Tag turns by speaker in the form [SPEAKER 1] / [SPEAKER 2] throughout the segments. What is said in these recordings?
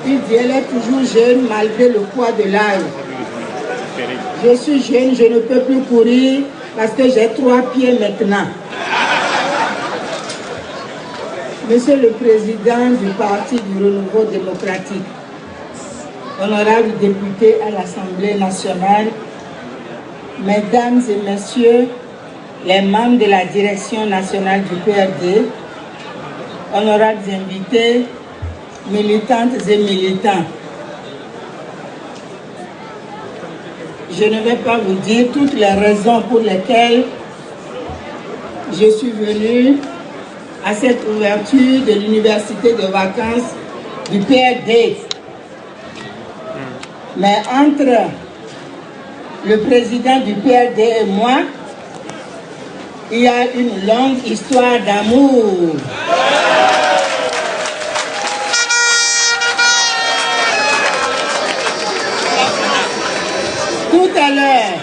[SPEAKER 1] Il dit elle est toujours jeune malgré le poids de l'âge. Je suis jeune, je ne peux plus courir parce que j'ai 3 pieds maintenant. Monsieur le Président du Parti du Renouveau démocratique, honorables députés à l'Assemblée nationale, Mesdames et Messieurs les membres de la direction nationale du PRD, honorables invités, militantes et militants, je ne vais pas vous dire toutes les raisons pour lesquelles je suis venue à cette ouverture de l'université de vacances du PRD. Mais entre le président du PRD et moi, il y a une longue histoire d'amour. Tout à l'heure,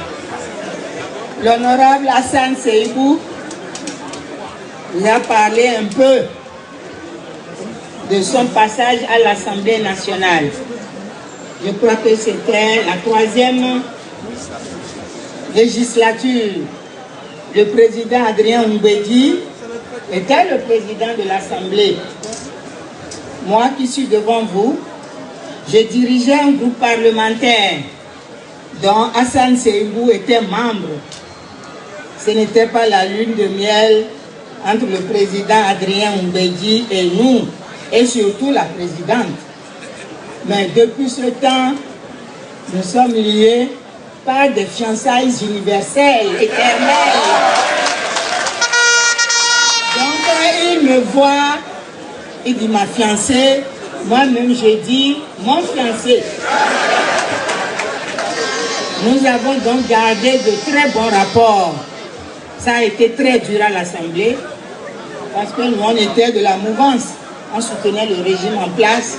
[SPEAKER 1] l'honorable Hassan Seibou nous a parlé un peu de son passage à l'Assemblée nationale. Je crois que c'était la 3e législature. Le président Adrien Mbedi était le président de l'Assemblée. Moi qui suis devant vous, je dirigeais un groupe parlementaire dont Hassan Seibou était membre. Ce n'était pas la lune de miel entre le président Adrien Mbedi et nous, et surtout la présidente. Mais depuis ce temps, nous sommes liés par des fiançailles universelles, éternelles. Donc quand il me voit, il dit ma fiancée, moi-même je dis mon fiancé. Nous avons donc gardé de très bons rapports. Ça a été très dur à l'Assemblée, parce que nous, on était de la mouvance. On soutenait le régime en place.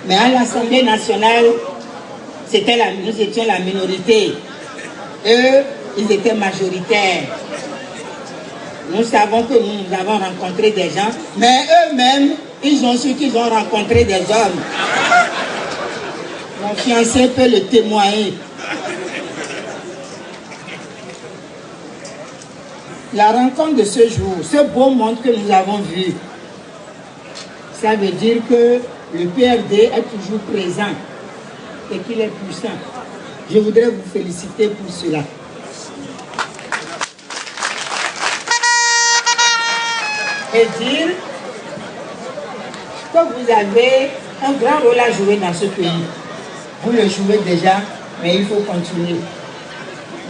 [SPEAKER 1] Mais à l'Assemblée nationale, nous étions la minorité. Eux, ils étaient majoritaires. Nous savons que nous avons rencontré des gens, mais eux-mêmes, ils ont su qu'ils ont rencontré des hommes. Mon fiancé peut le témoigner. La rencontre de ce jour, ce beau monde que nous avons vu, ça veut dire que le PRD est toujours présent et qu'il est puissant. Je voudrais vous féliciter pour cela. Et dire que vous avez un grand rôle à jouer dans ce pays. Vous le jouez déjà, mais il faut continuer.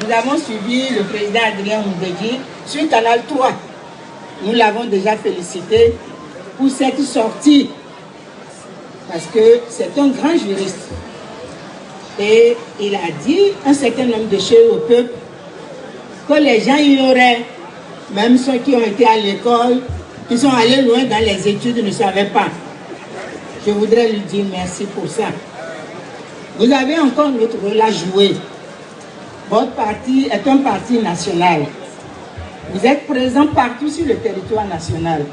[SPEAKER 1] Nous avons suivi le président Adrien Mbedi sur Canal 3. Nous l'avons déjà félicité pour cette sortie, parce que c'est un grand juriste. Et il a dit un certain nombre de choses au peuple que les gens ignoraient, même ceux qui ont été à l'école, qui sont allés loin dans les études, ne savaient pas. Je voudrais lui dire merci pour ça. Vous avez encore notre rôle à jouer. Votre parti est un parti national. Vous êtes présent partout sur le territoire national.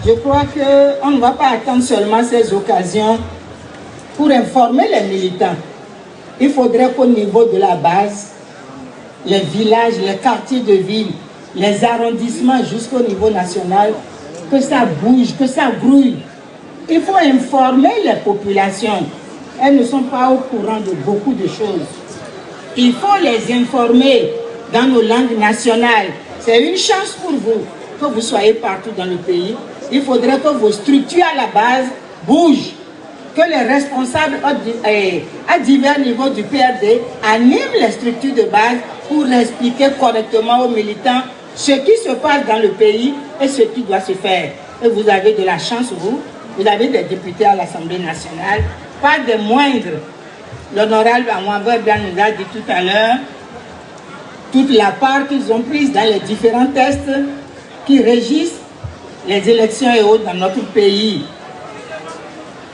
[SPEAKER 1] Je crois qu'on ne va pas attendre seulement ces occasions pour informer les militants. Il faudrait qu'au niveau de la base, les villages, les quartiers de ville, les arrondissements jusqu'au niveau national, que ça bouge, que ça grouille. Il faut informer les populations. Elles ne sont pas au courant de beaucoup de choses. Il faut les informer dans nos langues nationales. C'est une chance pour vous que vous soyez partout dans le pays. Il faudrait que vos structures à la base bougent, que les responsables à divers niveaux du PRD animent les structures de base pour expliquer correctement aux militants ce qui se passe dans le pays et ce qui doit se faire. Et vous avez de la chance, vous avez des députés à l'Assemblée nationale, pas des moindres. L'honorable Amouaver nous a dit tout à l'heure toute la part qu'ils ont prise dans les différents tests qui régissent les élections et autres dans notre pays.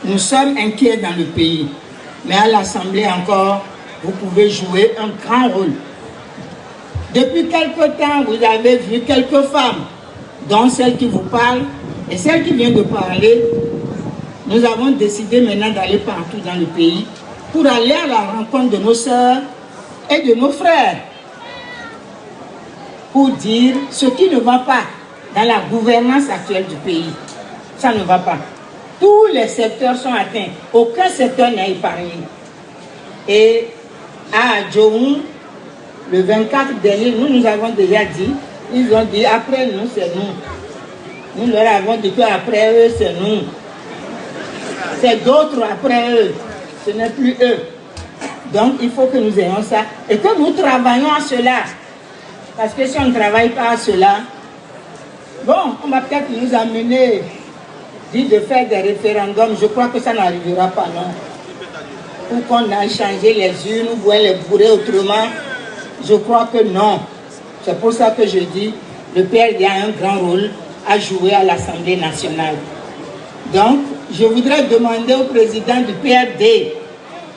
[SPEAKER 1] Nous sommes inquiets dans le pays, mais à l'Assemblée encore, vous pouvez jouer un grand rôle. Depuis quelque temps, vous avez vu quelques femmes, dont celle qui vous parle et celle qui vient de parler, Nous avons décidé maintenant d'aller partout dans le pays pour aller à la rencontre de nos sœurs et de nos frères pour dire ce qui ne va pas dans la gouvernance actuelle du pays. Ça ne va pas. Tous les secteurs sont atteints. Aucun secteur n'est épargné. Et à Djohou, le 24 dernier, nous avons déjà dit, ils ont dit après nous, c'est nous. Nous leur avons dit qu'après eux, c'est nous. C'est d'autres après eux. Ce n'est plus eux. Donc il faut que nous ayons ça et que nous travaillons à cela. Parce que si on ne travaille pas à cela, bon, on va peut-être nous amener dit de faire des référendums. Je crois que ça n'arrivera pas, non. Ou qu'on a changé les urnes, ou bien les bourrer autrement. Je crois que non. C'est pour ça que je dis, le PRD a un grand rôle à jouer à l'Assemblée nationale. Donc, je voudrais demander au président du PRD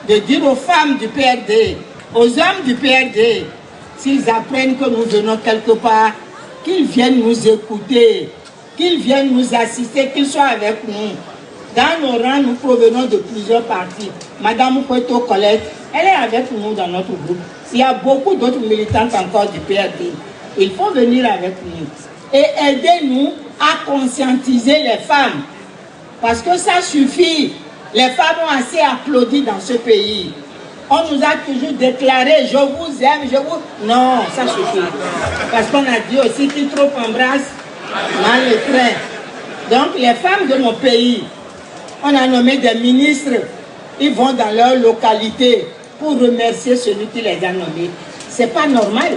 [SPEAKER 1] de dire aux femmes du PRD, aux hommes du PRD, s'ils apprennent que nous venons quelque part, qu'ils viennent nous écouter, qu'ils viennent nous assister, qu'ils soient avec nous. Dans nos rangs, nous provenons de plusieurs partis. Madame Kweto Colette, elle est avec nous dans notre groupe. Il y a beaucoup d'autres militantes encore du PRD. Il faut venir avec nous et aider-nous à conscientiser les femmes. Parce que ça suffit. Les femmes ont assez applaudi dans ce pays. On nous a toujours déclaré, je vous aime, je vous... Non, ça suffit. Parce qu'on a dit aussi qui trop embrasse, mal le train. Donc les femmes de mon pays, on a nommé des ministres. Ils vont dans leur localité pour remercier celui qui les a nommés. C'est pas normal.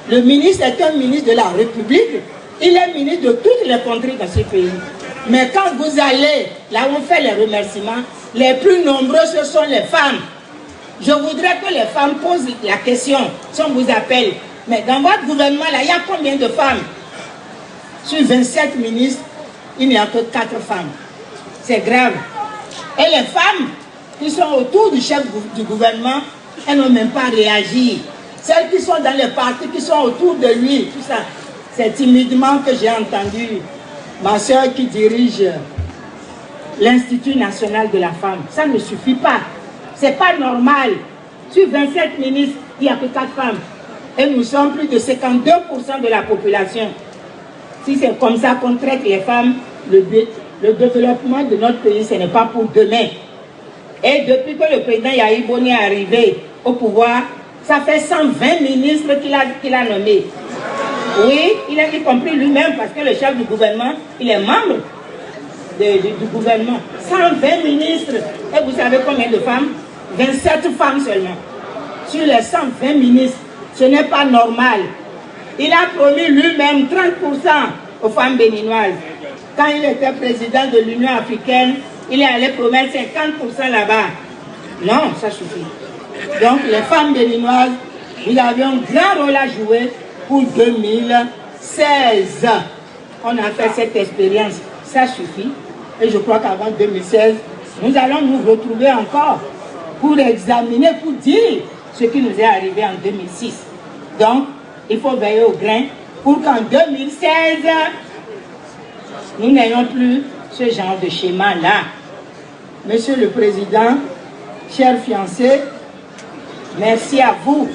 [SPEAKER 1] Le ministre est un ministre de la République. Il est ministre de toutes les contrées dans ce pays. Mais quand vous allez, là où on fait les remerciements, les plus nombreux, ce sont les femmes. Je voudrais que les femmes posent la question, si on vous appelle. Mais dans votre gouvernement, là, il y a combien de femmes? Sur 27 ministres, il n'y a que 4 femmes. C'est grave. Et les femmes qui sont autour du chef du gouvernement, elles n'ont même pas réagi. Celles qui sont dans les partis, qui sont autour de lui, tout ça, c'est timidement que j'ai entendu ma soeur qui dirige l'Institut national de la femme. Ça ne suffit pas. C'est pas normal. Sur 27 ministres, il n'y a que 4 femmes. Et nous sommes plus de 52% de la population. Si c'est comme ça qu'on traite les femmes, le développement de notre pays, ce n'est pas pour demain. Et depuis que le président Yahi Boni est arrivé au pouvoir, ça fait 120 ministres qu'il a nommés. Oui, il a y compris lui-même parce que le chef du gouvernement, il est membre du gouvernement. 120 ministres. Et vous savez combien de femmes? 27 femmes seulement. Sur les 120 ministres, ce n'est pas normal. Il a promis lui-même 30% aux femmes béninoises. Quand il était président de l'Union africaine, il est allé promettre 50% là-bas. Non, ça suffit. Donc les femmes béninoises, nous avions un grand rôle à jouer pour 2016. On a fait cette expérience, ça suffit. Et je crois qu'avant 2016, nous allons nous retrouver encore pour examiner, pour dire ce qui nous est arrivé en 2006. Donc, il faut veiller au grain pour qu'en 2016, nous n'ayons plus ce genre de schéma-là. Monsieur le Président, chers fiancés, merci à vous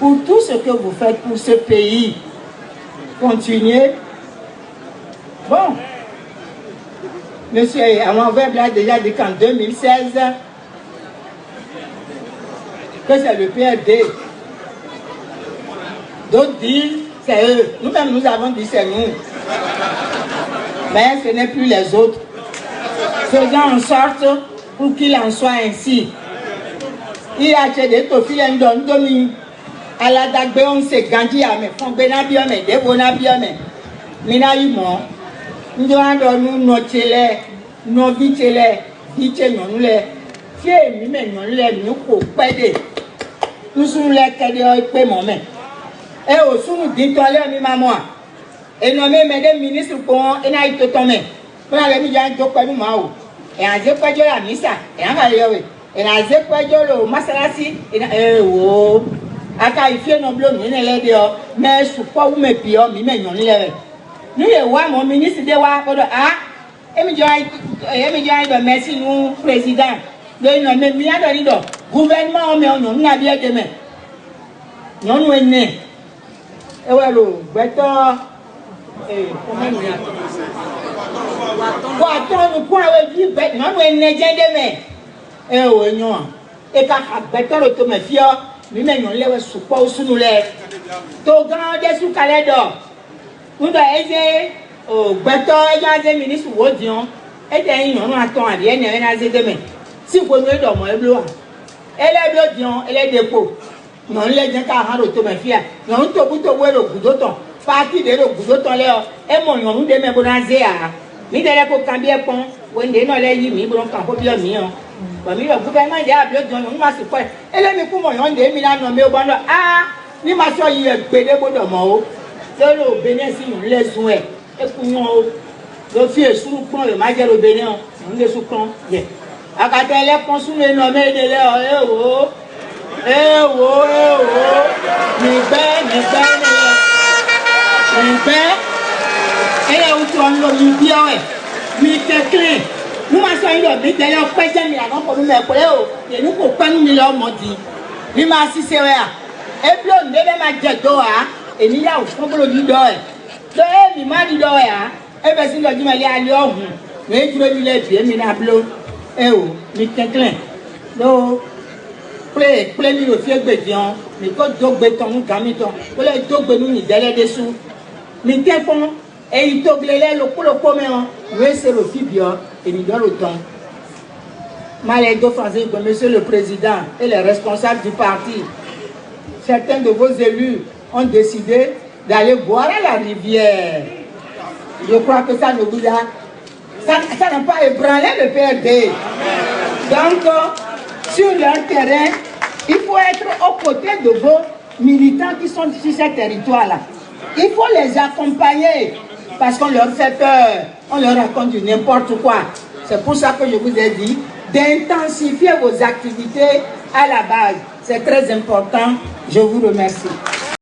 [SPEAKER 1] pour tout ce que vous faites pour ce pays. Continuez. Bon, monsieur Amanweb a déjà dit qu'en 2016, que c'est le PRD. D'autres disent c'est eux. Nous-mêmes, nous avons dit c'est nous. Mais ce n'est plus les autres. Faisons en sorte pour qu'il en soit ainsi. Il a acheté des tofils et domi. À la dagbe, on s'est gandhi à me. On bena bien, mais des bona bien, mais. Mina y mo. Nous devons nous noter nos vitelles, vitelles, nous les. Si nous les nous pour péder. Nous sommes les cadets et mon main. Et au sous nous dit toi mi maman. Et nommé mesdames ministres pour et n'a été tombé. Pour aller mi jan joko nous mao. Et en zé pas de la misa. Et en va lever. Et en zé pas de le masalasi. Et oh. Aka ifie no blo mi ne le de o. Mais sou quoi ou me pio mi me nyon le. Nous les wa mon ministre de wa ko ah. Et me dit, merci, nous, président. Le mais bien de gouvernement, mais on a bien demain. Non, nous est né. Et voilà, beto. Comment nous non, nous est né demain. Eh oui, non. Et quand beto le tombe fier, lui-même, on lève sous quoi ou sous nous lève. Tout grand des sous calais d'or. Nous doit aider au beto, et des ministres ou audion. Et des non, on attend à rien, et à demain. Si vous voulez dormir, elle bloque. Elle est bloquée, elle est dépôt. Non, elle est déjà 40 automafias. Non, tout le monde le goudoton. Parti de le goudoton là. Et mon nom de mes bonazés. Mais de la pour cambier pont. Où est non les yimi pour campo bien mien. Bah mais le gouvernement est à bloquer. On m'a support. Elle est mais pour mon nom de Milan nommé au bando. Ah, ni ma soeur y est pédé pour dormir. C'est le Bénin si nous les souhaitons. Et pour nous, le fils sous le pont, le majeur au Bénin, nous les souhaitons. Akatele consume nommé de l'air, elle est où tu as le bien, mais c'est clair. Nous m'avons eu le but d'ailleurs, pas jamais avant pour nous mettre, et nous pour pas nous millions dit. Nous m'avons assisté, et puis on devait mettre de et nous avons fait le dit d'or. Donc, il m'a dit d'or, et bien si le dit, il y a l'homme, mais tu veux lui les pieds, mais eh oh, mais quelqu'un, non, play le fier bédion, mais quand deux béton, nous gamiton, pour les deux bénou, ni derrière dessous, mais quelqu'un, et il togle le coup le commun, oui, c'est le fibio, et il donne le temps. Malgré français, comme monsieur le président et les responsables du parti, certains de vos élus ont décidé d'aller boire à la rivière. Je crois que ça ne vous a. Ça n'a pas ébranlé le PRD. Donc, sur leur terrain, il faut être aux côtés de vos militants qui sont sur ce territoire-là. Il faut les accompagner parce qu'on leur fait peur, on leur raconte du n'importe quoi. C'est pour ça que je vous ai dit d'intensifier vos activités à la base. C'est très important. Je vous remercie.